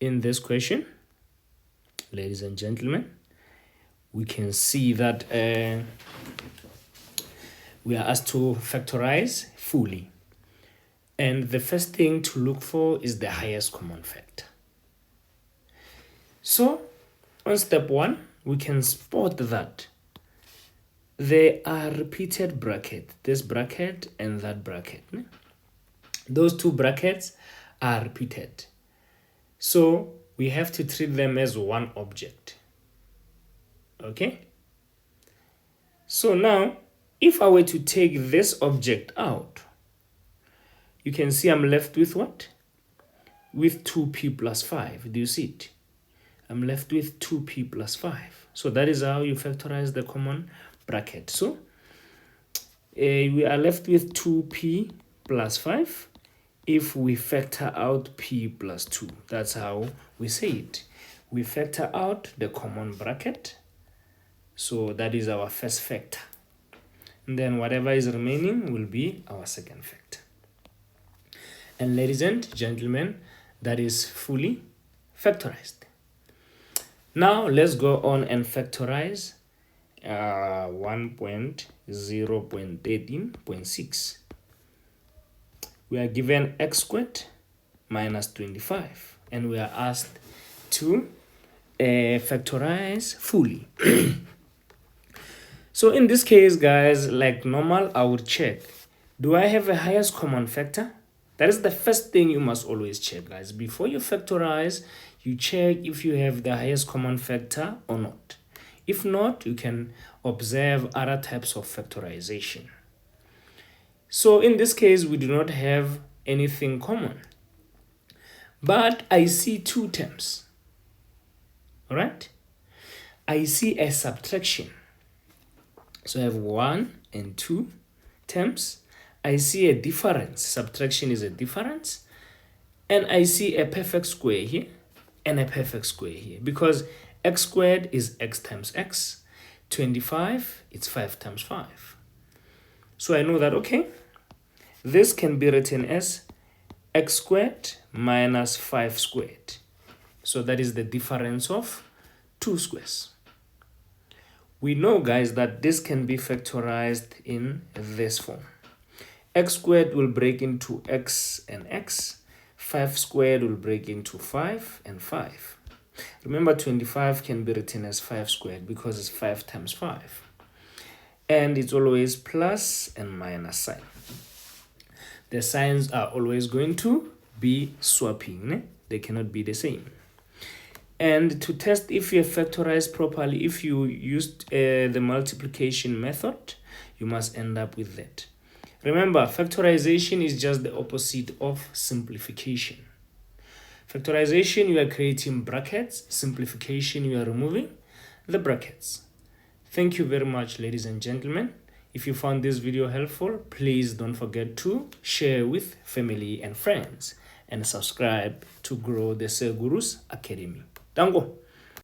in this question, ladies and gentlemen, we can see that we are asked to factorize fully. And the first thing to look for is the highest common factor. So, on step 1, we can spot that there are repeated brackets, this bracket and that bracket. Those two brackets are repeated. So, we have to treat them as one object. Okay? So now, if I were to take this object out, you can see I'm left with what? With 2p plus 5. Do you see it? I'm left with 2p plus 5. So that is how you factorize the common bracket. So we are left with 2p plus 5 if we factor out p plus 2. That's how we say it. We factor out the common bracket. So that is our first factor. And then whatever is remaining will be our second factor. And ladies and gentlemen, that is fully factorized. Now let's go on and factorize 1.0.13.6. We are given x squared minus 25 and we are asked to factorize fully. So in this case, guys, like normal, I would check, do I have a highest common factor? That is the first thing you must always check, guys. Before you factorize, you check if you have the highest common factor or not. If not, you can observe other types of factorization. So in this case, we do not have anything common. But I see two terms. All right? I see a subtraction. So I have 1 and 2 terms. I see a difference. Subtraction is a difference. And I see a perfect square here and a perfect square here. Because x squared is x times x. 25, it's 5 times 5. So I know that, okay, this can be written as x squared minus 5 squared. So that is the difference of 2 squares. We know, guys, that this can be factorized in this form. X squared will break into x and x. 5 squared will break into 5 and 5. Remember, 25 can be written as 5 squared because it's 5 times 5. And it's always plus and minus sign. The signs are always going to be swapping. They cannot be the same. And to test if you factorize properly, if you used the multiplication method, you must end up with that. Remember, factorization is just the opposite of simplification. Factorization, you are creating brackets. Simplification, you are removing the brackets. Thank you very much, ladies and gentlemen. If you found this video helpful, please don't forget to share with family and friends and subscribe to grow the Seguros Academy. Dango.